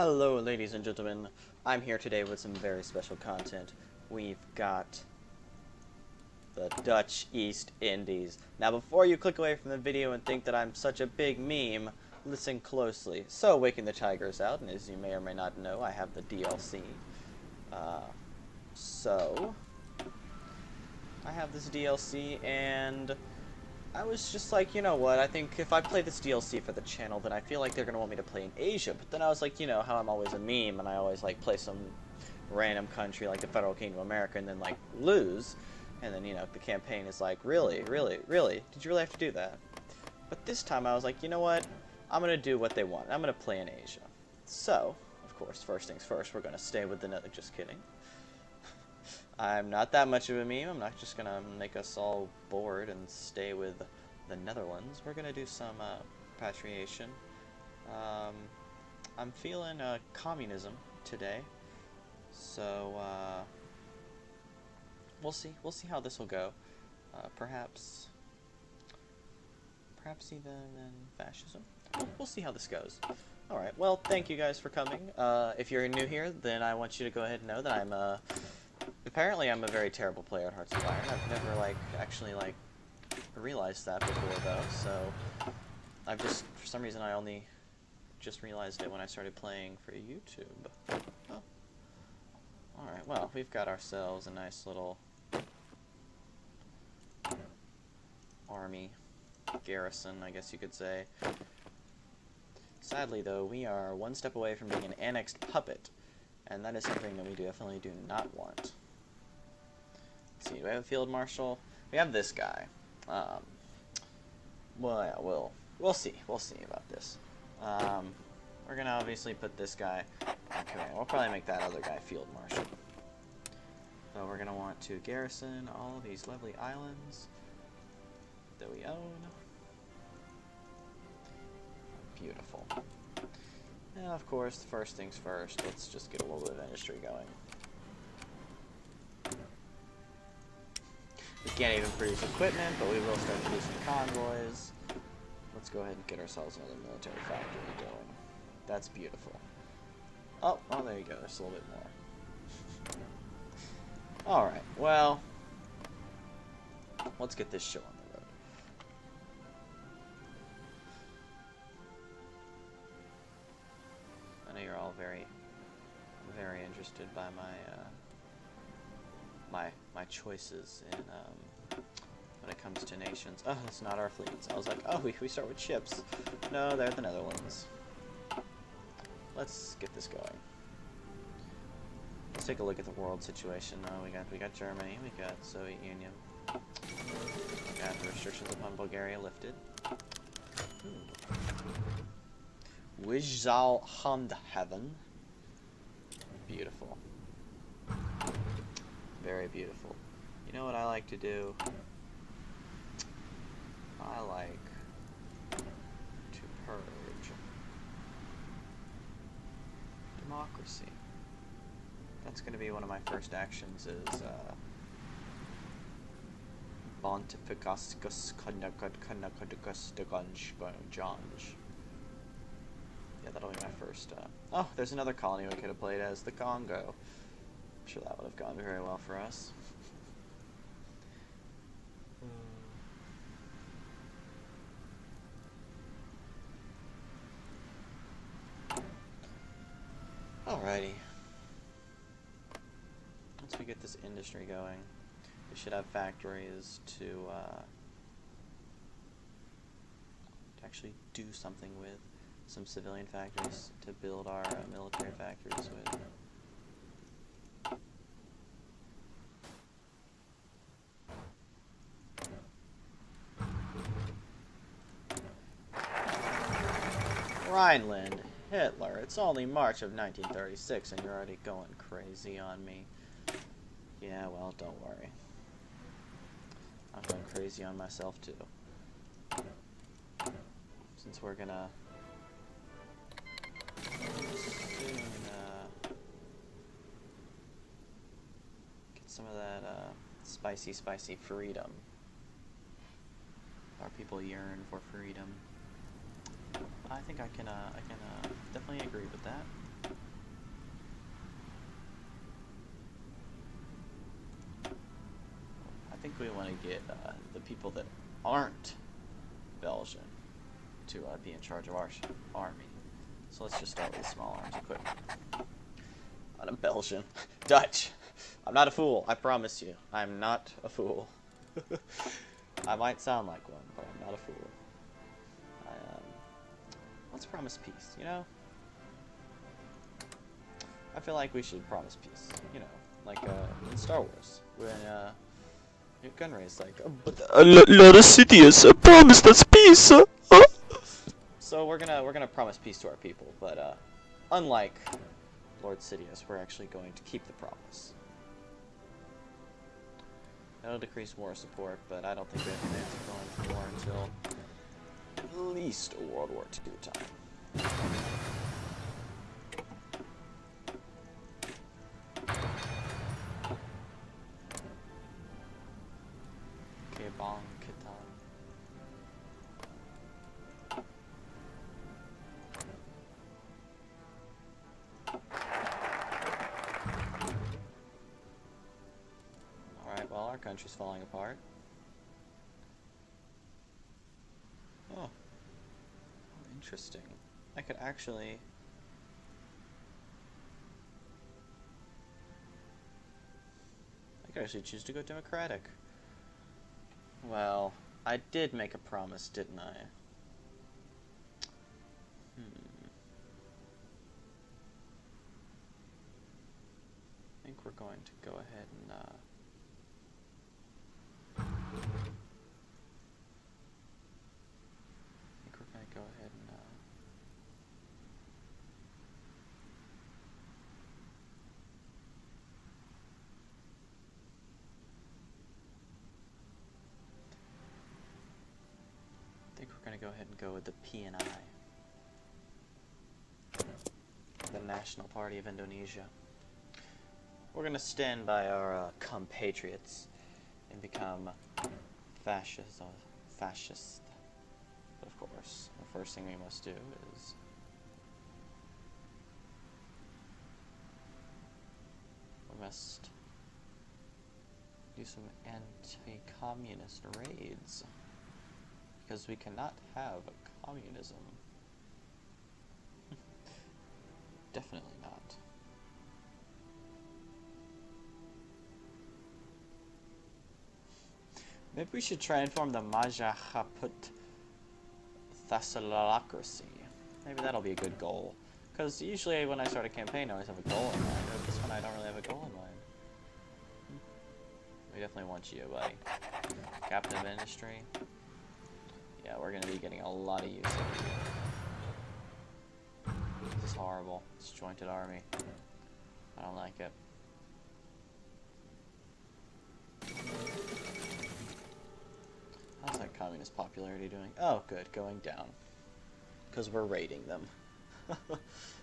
Hello, ladies and gentlemen. I'm here today with some very special content. We've got the Dutch East Indies. Now, before you click away from the video and think that I'm such a big meme, listen closely. So, Waking the Tigers out, and as you may or may not know, I have the DLC. So, I have this DLC, and I was just like, you know what, I think if I play this DLC for the channel, then I feel like they're going to want me to play in Asia. But then I was like, you know, how I'm always a meme, and I always, like, play some random country like the Federal Kingdom of America, and then, like, lose. And then, you know, the campaign is like, really? Really? Really? Did you really have to do that? But this time I was like, you know what, I'm going to do what they want. I'm going to play in Asia. So, of course, first things first, we're going to stay with the Netherlands. Just kidding. I'm not that much of a meme. I'm not just going to make us all bored and stay with the Netherlands. We're going to do some repatriation. I'm feeling communism today. So, we'll see. We'll see how this will go. Perhaps even fascism. We'll see how this goes. Alright, well, thank you guys for coming. If you're new here, then I want you to go ahead and know that I'm apparently I'm a very terrible player at Hearts of Iron. I've never, actually, realized that before, though, so I've just, for some reason, I only just realized it when I started playing for YouTube. Oh. Alright, well, we've got ourselves a nice little army garrison, I guess you could say. Sadly, though, we are one step away from being an annexed puppet, and that is something that we definitely do not want. Let's see, do we have a field marshal? We have this guy. Well, yeah, we'll see. We'll see about this. We're gonna obviously put this guy. Okay, we'll probably make that other guy field marshal. So we're gonna want to garrison all these lovely islands that we own. Beautiful. And of course, first things first, let's just get a little bit of industry going. We can't even produce equipment, but we will start producing convoys. Let's go ahead and get ourselves another military factory going. That's beautiful. Oh, there you go, there's a little bit more. Alright, well, let's get this show on the road. I know you're all very interested by my choices in when it comes to nations. Oh, it's not our fleets. I was like, oh, we start with ships. No, they're the Netherlands. Let's get this going. Let's take a look at the world situation. We got Germany, we got Soviet Union. We got the restrictions upon Bulgaria lifted. Wijzal Handhaven. Beautiful. Very beautiful. You know what I like to do? I like to purge democracy. That's going to be one of my first actions is Pontificascus Conducus Yeah, that'll be my first oh, there's another colony we could have played as, the Congo. I'm sure that would have gone very well for us. Alrighty. Once we get this industry going, we should have factories to actually do something with. Some civilian factories to build our military factories with. Rhineland, Hitler, it's only March of 1936 and you're already going crazy on me. Yeah, well, don't worry. I'm going crazy on myself too. Since we're gonna soon get some of that spicy freedom. Our people yearn for freedom. I think I can definitely agree with that. we want to get the people that aren't Belgian to be in charge of our army. So let's just start with the small arms equipment. I'm Belgian. Dutch. I'm not a fool, I promise you. I'm not a fool. I might sound like one, but I'm not a fool. Let's promise peace, you know? I feel like we should promise peace, you know, like in Star Wars, when Gunray's like, but let us Sidious, promise that's peace. So we're gonna promise peace to our people, but unlike Lord Sidious, we're actually going to keep the promise. That'll decrease war support, but I don't think we have plans for going to war until at least World War II time. Bong Kitan. Alright, well, our country's falling apart. Oh. Interesting. I could actually... choose to go Democratic. Well, I did make a promise, didn't I? I think we're going to go ahead and, go ahead and go with the PNI, the National Party of Indonesia. We're gonna stand by our compatriots and become fascist. But of course, the first thing we must do is we must do some anti-communist raids. Because we cannot have communism. Definitely not. Maybe we should try and form the Majapahit Thessalocracy. Maybe that'll be a good goal. Because usually when I start a campaign, I always have a goal in mind. But this one I don't really have a goal in mind. We definitely want you, buddy. Captain of Industry. Yeah, we're going to be getting a lot of use of it. This is horrible. Disjointed army. I don't like it. How's that communist popularity doing? Oh, good. Going down. Because we're raiding them.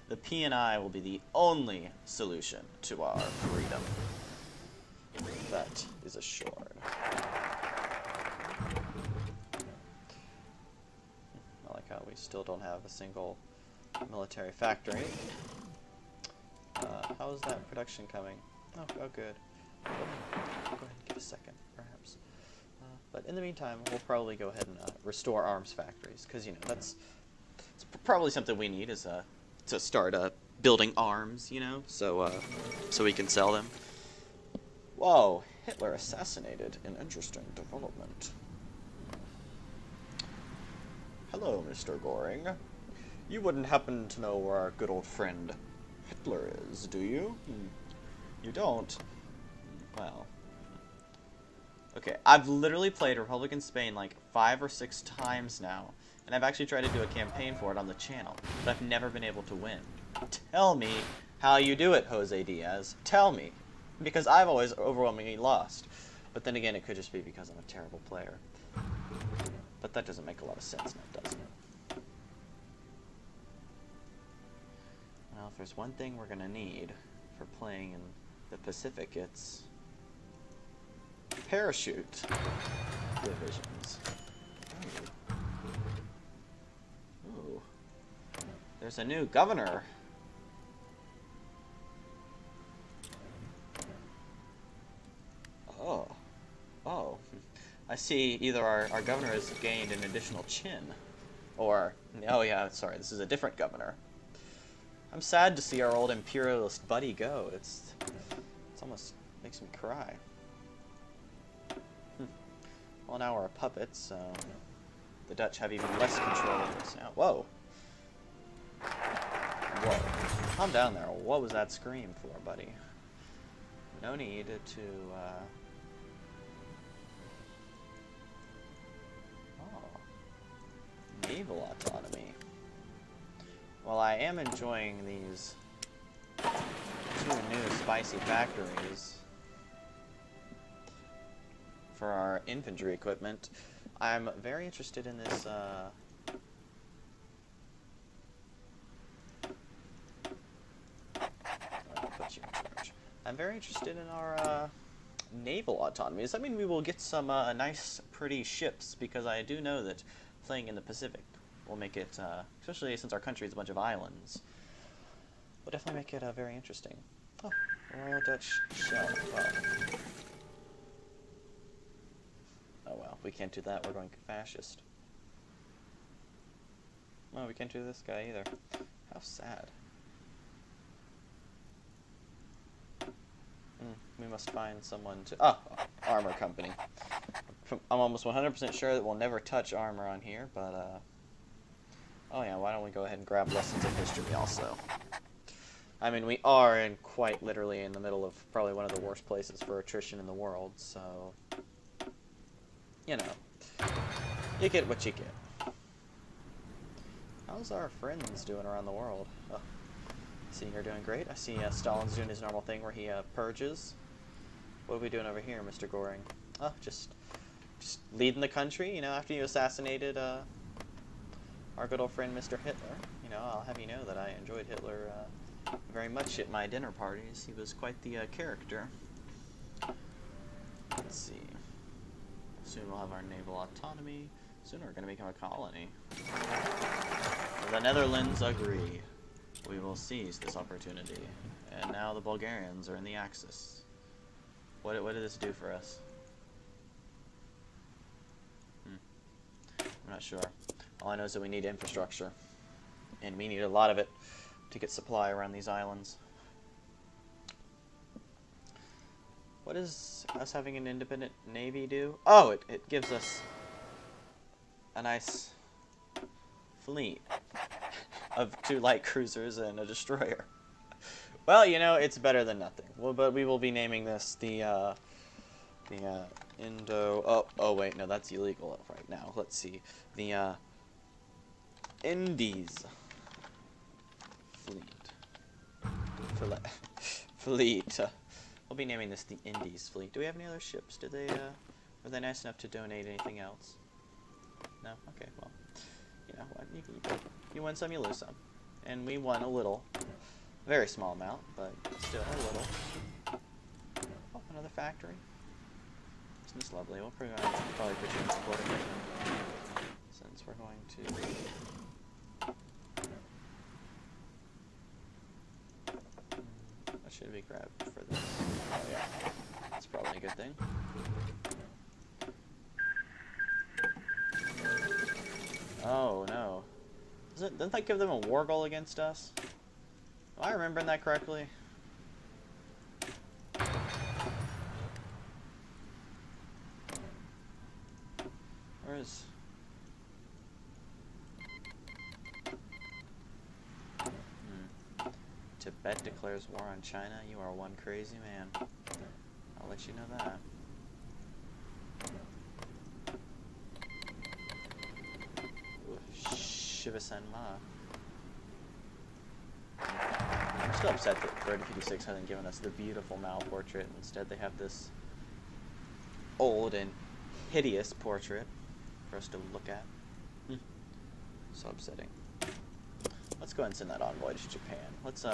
The PNI will be the only solution to our freedom. That is assured. We still don't have a single military factory. How is that production coming? Oh, good. Go ahead and give a second, perhaps. But in the meantime, we'll probably go ahead and restore arms factories, because, you know, it's probably something we need is to start building arms, you know, so we can sell them. Whoa, Hitler assassinated. An interesting development. Hello, Mr. Goring. You wouldn't happen to know where our good old friend Hitler is, do you? You don't? Well. Okay, I've literally played Republican Spain like 5 or 6 times now, and I've actually tried to do a campaign for it on the channel, but I've never been able to win. Tell me how you do it, Jose Diaz. Tell me. Because I've always overwhelmingly lost. But then again, it could just be because I'm a terrible player. But that doesn't make a lot of sense now, does it? Well, if there's one thing we're gonna need for playing in the Pacific, it's parachute divisions. Ooh. There's a new governor. Oh. I see either our governor has gained an additional chin, or, oh yeah, sorry, this is a different governor. I'm sad to see our old imperialist buddy go. It's almost makes me cry. Well, now we're a puppet, so the Dutch have even less control of us now. Whoa. Whoa. Calm down there. What was that scream for, buddy? No need to, Oh. Naval autonomy. Well, I am enjoying these 2 new spicy factories for our infantry equipment. I'm very interested in this, I'll put you in charge. I'm very interested in our, naval autonomy. Does that mean we will get some, nice, pretty ships? Because I do know that playing in the Pacific will make it, especially since our country is a bunch of islands, will definitely make it, very interesting. Oh, Royal Dutch Shell. Oh well, we can't do that. We're going fascist. Oh, we can't do this guy either. How sad. We must find someone to... Oh, armor company. I'm almost 100% sure that we'll never touch armor on here, but, oh yeah, why don't we go ahead and grab lessons of history also. I mean, we are quite literally in the middle of probably one of the worst places for attrition in the world, so... You know. You get what you get. How's our friends doing around the world? Oh, I see you're doing great. I see Stalin's doing his normal thing where he purges. What are we doing over here, Mr. Goring? Oh, just leading the country, you know, after you assassinated our good old friend Mr. Hitler. You know, I'll have you know that I enjoyed Hitler very much at my dinner parties. He was quite the character. Let's see. Soon we'll have our naval autonomy. Soon we're going to become a colony. The Netherlands agree. We will seize this opportunity. And now the Bulgarians are in the Axis. What did this do for us? I'm not sure. All I know is that we need infrastructure. And we need a lot of it to get supply around these islands. What does us having an independent navy do? Oh, it gives us a nice fleet of 2 light cruisers and a destroyer. Well, you know, it's better than nothing. Well, but we will be naming this the Indo... Oh, wait, no, that's illegal right now. Let's see. The, Indies Fleet. Fleet. We'll be naming this the Indies Fleet. Do we have any other ships? Did they, were they nice enough to donate anything else? No? Okay, well, you know what, you win some, you lose some. And we won a little. Very small amount, but still a little. Oh, another factory. Isn't this lovely? We'll probably put you in supporting mission, since we're going to... What should we grab for this? Oh yeah, that's probably a good thing. Oh no. Didn't that give them a war goal against us? Am I remembering that correctly? Where is... Tibet declares war on China. You are one crazy man. I'll let you know that. Shiva Sen Ma. I'm still upset that Bird 56 hasn't given us the beautiful Mao portrait. Instead, they have this old and hideous portrait for us to look at. So upsetting. Let's go ahead and send that envoy to Japan. Let's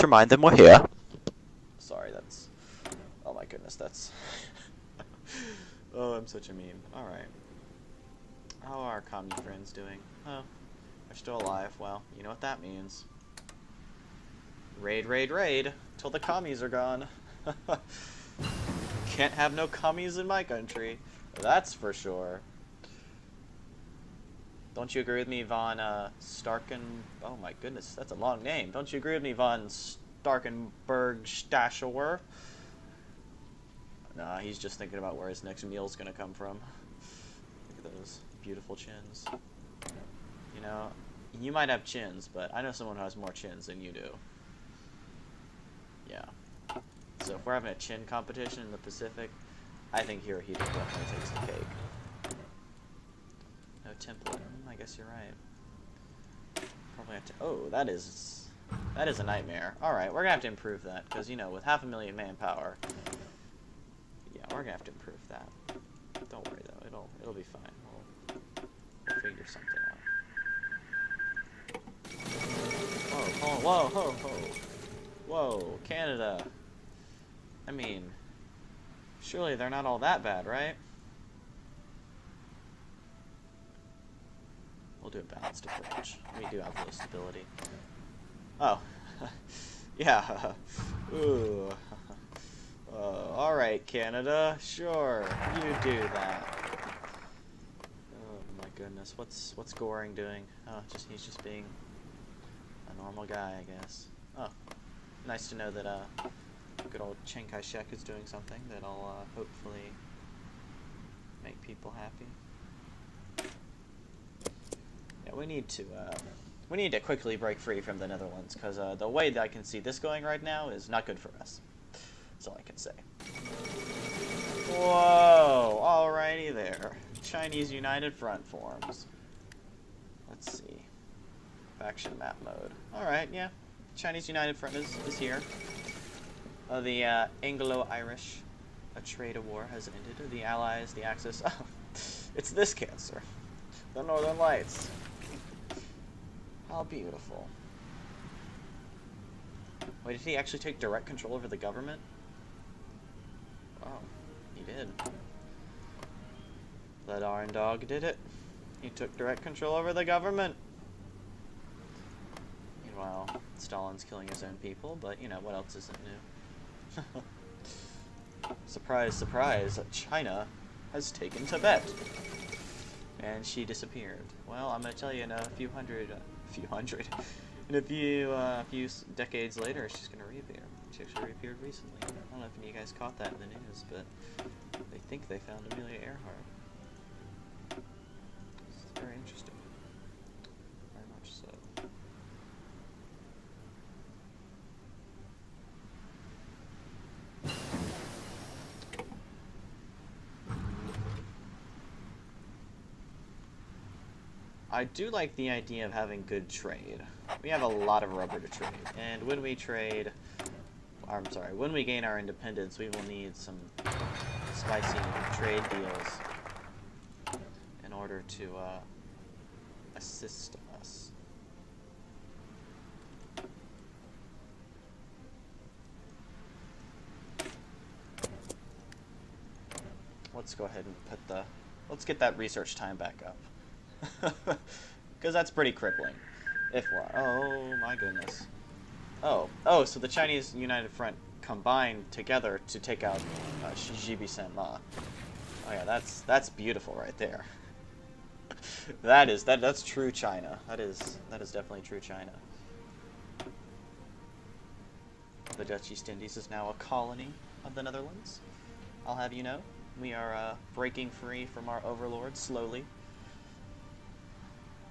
remind them we're here. Sorry, that's... Oh my goodness, that's... Oh, I'm such a meme. Alright. How are our commie friends doing? Oh, they're still alive. Well, you know what that means. Raid, raid, raid, till the commies are gone. can't have no commies in my country. That's for sure. Don't you agree with me, Von Starken? Oh my goodness, that's a long name. Don't you agree with me, Von Starkenberg Stashower? Nah, he's just thinking about where his next meal's gonna come from. Look at those beautiful chins. You know, you might have chins, but I know someone who has more chins than you do. Yeah. So if we're having a chin competition in the Pacific, I think Hirohito definitely takes the cake. No template. I guess you're right. Probably have to. Oh, that is a nightmare. All right, we're gonna have to improve that because, you know, with 500,000 manpower, yeah, we're gonna have to improve that. Don't worry though, it'll be fine. We'll figure something out. Whoa, whoa, Canada. I mean, surely they're not all that bad, right? We'll do a balanced approach. We do have low stability. Oh. Yeah. Ooh. Alright, Canada. Sure. You do that. Oh my goodness. What's Goring doing? Oh, he's just being a normal guy, I guess. Oh. Nice to know that good old Chiang Kai-shek is doing something that'll hopefully make people happy. Yeah, we need to quickly break free from the Netherlands, because the way that I can see this going right now is not good for us. That's all I can say. Whoa! Alrighty there. Chinese United Front forms. Let's see. Faction map mode. Alright, yeah. Chinese United Front is here. The Anglo-Irish trade war has ended. The Allies, the Axis. Oh, it's this cancer. The Northern Lights. How beautiful. Wait, did he actually take direct control over the government? Oh, he did. That Iron Dog did it. He took direct control over the government. Meanwhile, Stalin's killing his own people, but, you know, what else isn't new? Surprise, surprise, China has taken Tibet. And she disappeared. Well, I'm gonna tell you in a few hundred, in a few decades later, she's gonna reappear. She actually reappeared recently. I don't know if any of you guys caught that in the news, but they think they found Amelia Earhart. It's very interesting. Very much so. I do like the idea of having good trade. We have a lot of rubber to trade, and when we trade, when we gain our independence, we will need some spicy trade deals in order to assist us. Let's go ahead and let's get that research time back up. Because that's pretty crippling. Oh my goodness. Oh, so the Chinese United Front combined together to take out Shijibi Ma. Oh yeah, that's beautiful right there. That's true China. That is definitely true China. The Dutch East Indies is now a colony of the Netherlands. I'll have you know, we are breaking free from our overlords slowly.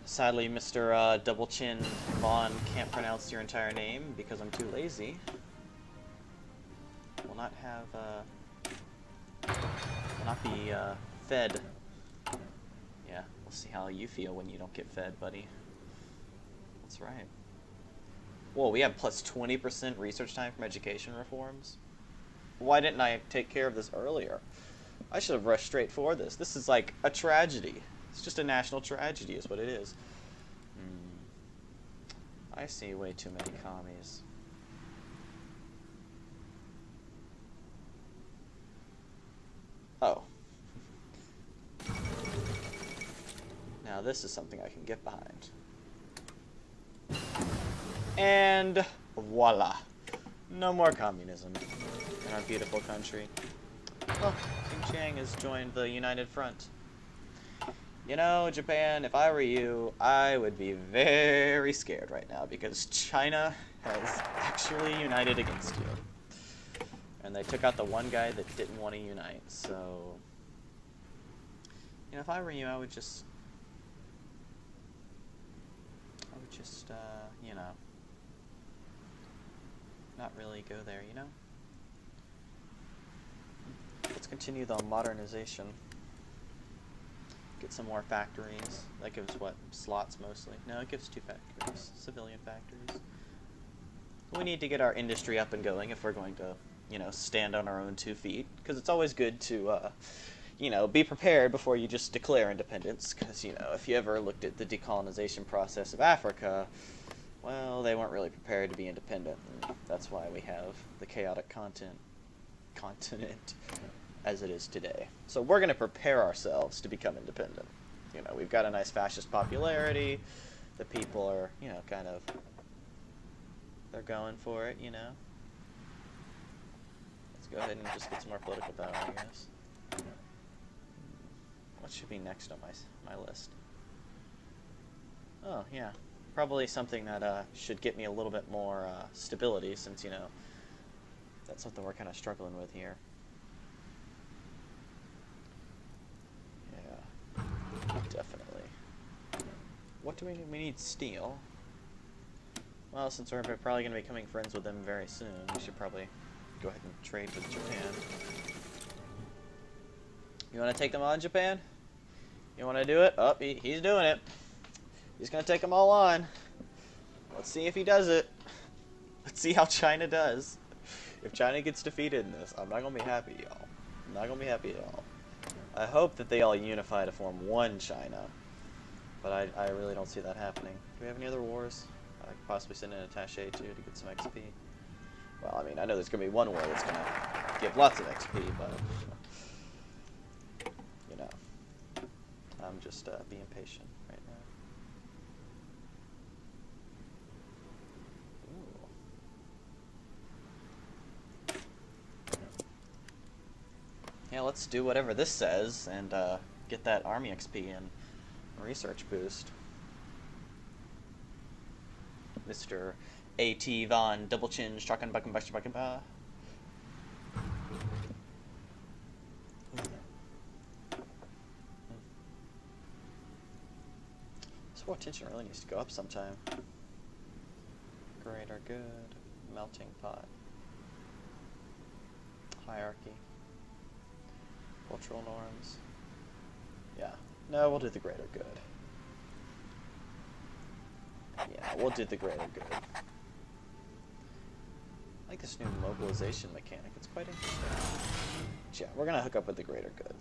Sadly, Mr. Double Chin Vaughn can't pronounce your entire name because I'm too lazy. Will not be fed. Yeah, we'll see how you feel when you don't get fed, buddy. That's right. Whoa, we have plus 20% research time from education reforms? Why didn't I take care of this earlier? I should have rushed straight for this. This is like a tragedy. It's just a national tragedy is what it is. I see way too many commies. Oh. Now this is something I can get behind. And voila. No more communism in our beautiful country. Oh, Xinjiang has joined the United Front. You know, Japan, if I were you, I would be very scared right now because China has actually united against you. And they took out the one guy that didn't want to unite, so... You know, if I were you, I would just, you know, not really go there, you know? Let's continue the modernization. Get some more factories. That gives, what, slots mostly? No, it gives 2 factories, civilian factories. We need to get our industry up and going if we're going to, you know, stand on our own 2 feet. Because it's always good to, you know, be prepared before you just declare independence. Because, you know, if you ever looked at the decolonization process of Africa, well, they weren't really prepared to be independent. And that's why we have the chaotic continent as it is today. So we're going to prepare ourselves to become independent. You know, we've got a nice fascist popularity. The people are, you know, kind of, they're going for it, you know. Let's go ahead and just get some more political power, I guess. What should be next on my list? Oh, yeah. Probably something that should get me a little bit more stability, since, you know, that's something we're kind of struggling with here. Yeah, definitely. What do we need? We need steel. Well, since we're probably going to be becoming friends with them very soon, we should probably go ahead and trade with Japan. You want to take them on, Japan? You want to do it? Oh, he's doing it. He's going to take them all on. Let's see if he does it. Let's see how China does. If China gets defeated in this, I'm not going to be happy, y'all. I'm not going to be happy at all. I hope that they all unify to form one China. But I really don't see that happening. Do we have any other wars? I could possibly send an attaché to get some XP. Well, I mean, I know there's going to be one war that's going to give lots of XP, but... you know. I'm just being patient right now. Ooh. Yeah, let's do whatever this says and get that army XP and research boost. Mr. A.T. Von Double Chin Strakan Buckin Buckin Buckin Ba. This war tension really needs to go up sometime. Greater good. Melting pot. Hierarchy. Cultural norms. Yeah. No, we'll do the greater good. Yeah, we'll do the greater good. I like this new mobilization mechanic. It's quite interesting. But yeah, we're going to hook up with the greater good.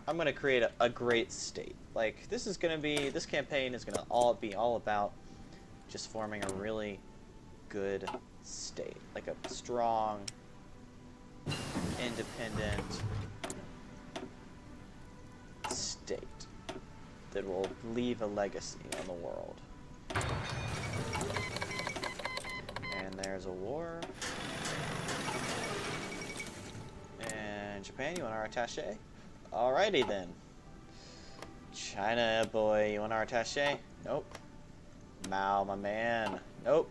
I'm going to create a great state. Like, this campaign is going to be all about just forming a really good state. Like a strong, independent state that will leave a legacy on the world. And there's a war. And Japan, you want our attaché? Alrighty then. China, boy, you want our attaché? Nope. Mao, my man. Nope.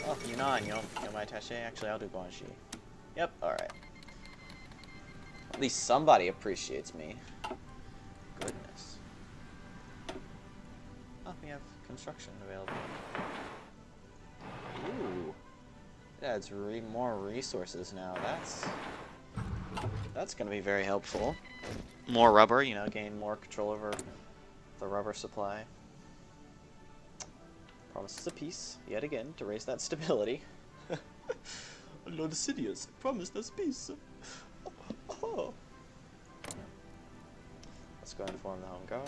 Oh, Yunnan, you want my attaché? Actually, I'll do Guangxi. Yep, alright. At least somebody appreciates me. Goodness. Oh, we have construction available. Ooh. It adds more resources now. That's going to be very helpful. More rubber, you know, gain more control over the rubber supply. Promises of peace, yet again, to raise that stability. Lord Sidious promised us peace. Oh. Let's go and form the Home Guard.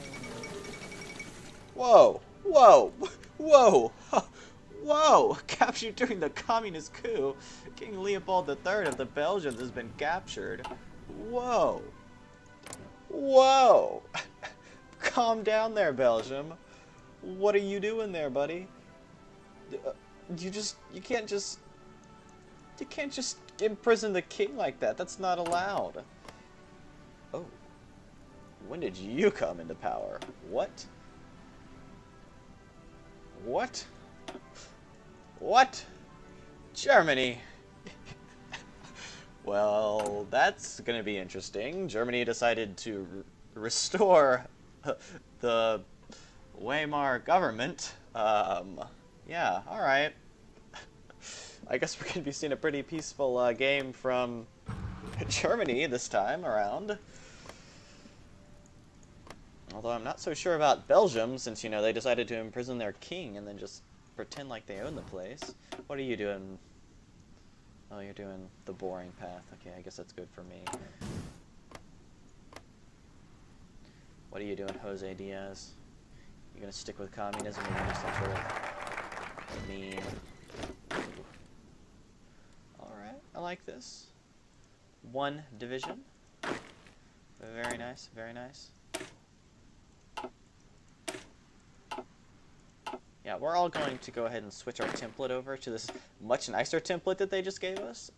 Whoa! Whoa! Whoa! Whoa! Captured during the communist coup. King Leopold III of the Belgians has been captured. Whoa! Whoa! Calm down there, Belgium. What are you doing there, buddy? You can't just imprison the king like that. That's not allowed. Oh. When did you come into power? What? What? What? Germany. Well, that's gonna be interesting. Germany decided to restore the Weimar government. Yeah, alright. I guess we're gonna be seeing a pretty peaceful game from Germany this time around. Although I'm not so sure about Belgium, since, you know, they decided to imprison their king and then just pretend like they own the place. What are you doing? Oh, you're doing the boring path. Okay, I guess that's good for me. What are you doing, Jose Diaz? You gonna stick with communism or are you some sort of meme? Alright, I like this. One division. Very nice, very nice. Yeah, we're all going to go ahead and switch our template over to this much nicer template that they just gave us.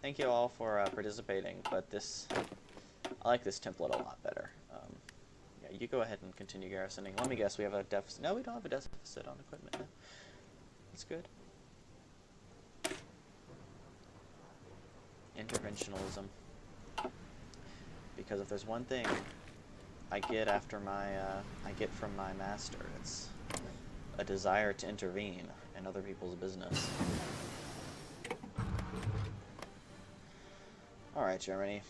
Thank you all for participating, but I like this template a lot better. Yeah, you go ahead and continue garrisoning. Let me guess, we have a deficit. No, we don't have a deficit on equipment now. That's good. Interventionalism. Because if there's one thing I get from my master, it's a desire to intervene in other people's business. Alright, Germany.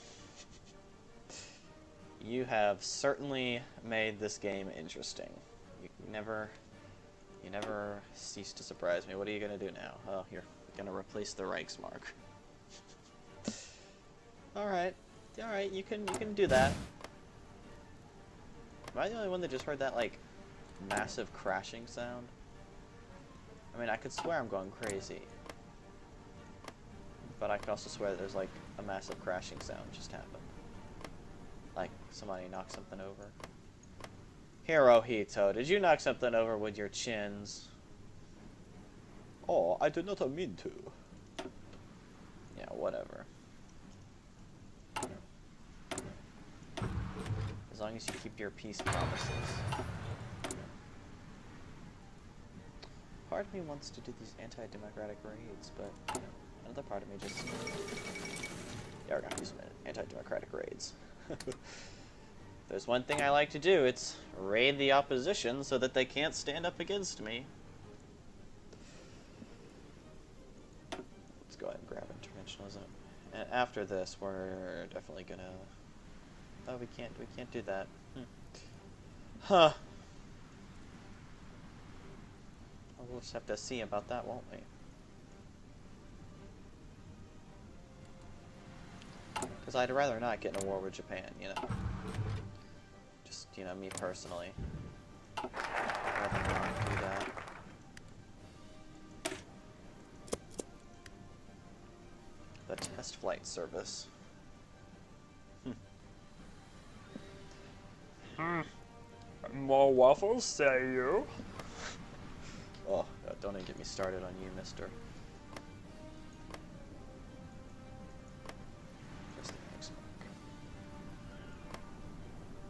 You have certainly made this game interesting. You never cease to surprise me. What are you gonna do now? Oh, you're gonna replace the Reichsmark. Alright. Alright, you can do that. Am I the only one that just heard that, like, massive crashing sound? I mean, I could swear I'm going crazy. But I could also swear that there's, like, a massive crashing sound just happened. Like, somebody knocked something over. Hirohito, did you knock something over with your chins? Oh, I did not mean to. Yeah, whatever. As long as you keep your peace promises. Part of me wants to do these anti-democratic raids, but another part of me just... Yeah, we're gonna do some anti-democratic raids. There's one thing I like to do, it's raid the opposition so that they can't stand up against me. Let's go ahead and grab interventionalism. And after this, we're definitely gonna... Oh, we can't do that. Huh. We'll just have to see about that, won't we? Because I'd rather not get in a war with Japan, you know. Just, you know, me personally. I'd rather not do that. The test flight service. More waffles, say you? Oh, don't even get me started on you, mister. Just the next mark.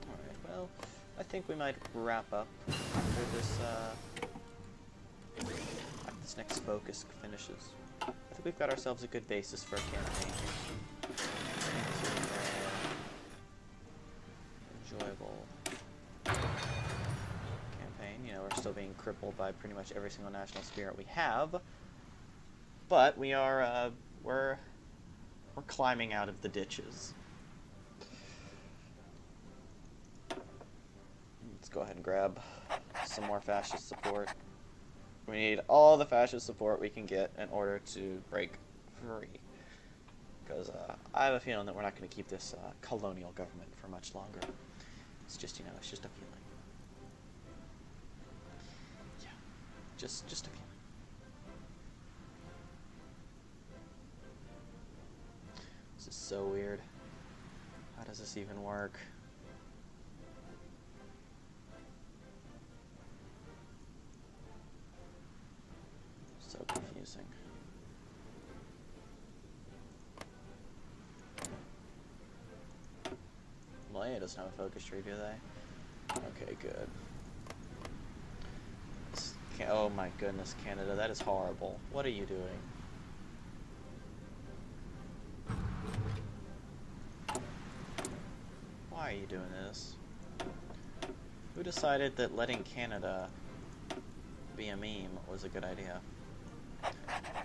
Alright, well, I think we might wrap up after this next focus finishes. I think we've got ourselves a good basis for a campaign. Enjoyable campaign. You know, we're still being crippled by pretty much every single national spirit we have, but we are we're climbing out of the ditches. Let's go ahead and grab some more fascist support. We need all the fascist support we can get in order to break free. Because I have a feeling that we're not going to keep this colonial government for much longer. It's just, you know, it's just a feeling. Yeah, just a feeling. This is so weird. How does this even work? So confusing. doesn't have a focus tree, do they? Okay, good. Oh my goodness, Canada, that is horrible. What are you doing? Why are you doing this? Who decided that letting Canada be a meme was a good idea?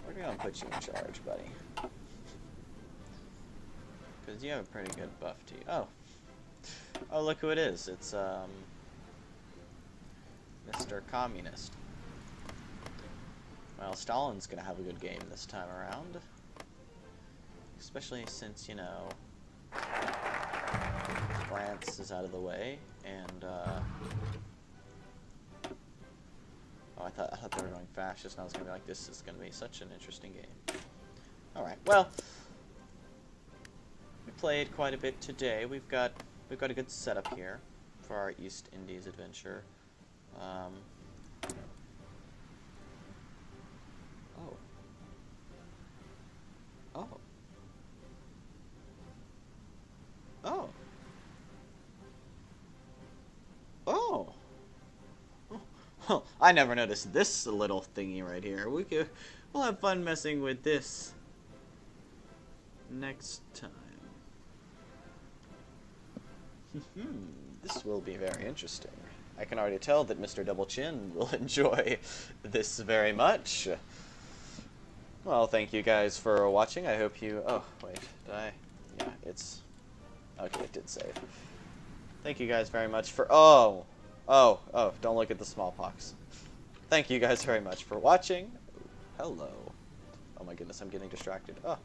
We're gonna put you in charge, buddy. Because you have a pretty good buff to you. Oh. Oh, look who it is. It's, Mr. Communist. Well, Stalin's gonna have a good game this time around. Especially since, you know, France is out of the way, and, oh, I thought they were going fascist, and I was gonna be like, this is gonna be such an interesting game. Alright, well, we played quite a bit today. We've got a good setup here for our East Indies adventure. Oh. Oh. Oh. Oh. Oh. I never noticed this little thingy right here. We'll have fun messing with this next time. This will be very interesting. I can already tell that Mr. Double Chin will enjoy this very much. Well, thank you guys for watching. I hope you... Oh, wait. Did I... Yeah, it's... Okay, it did save. Thank you guys very much for... Oh! Oh, don't look at the smallpox. Thank you guys very much for watching. Hello. Oh my goodness, I'm getting distracted. Oh.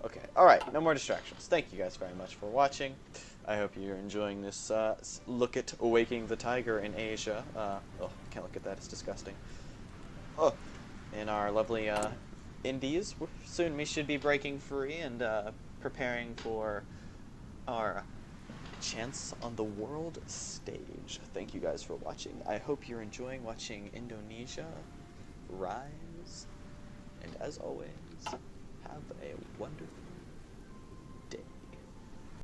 Okay, alright, no more distractions. Thank you guys very much for watching. I hope you're enjoying this look at Awaking the Tiger in Asia. Oh, can't look at that, it's disgusting. Oh, in our lovely Indies. Soon we should be breaking free and preparing for our chance on the world stage. Thank you guys for watching. I hope you're enjoying watching Indonesia rise. And as always, have a wonderful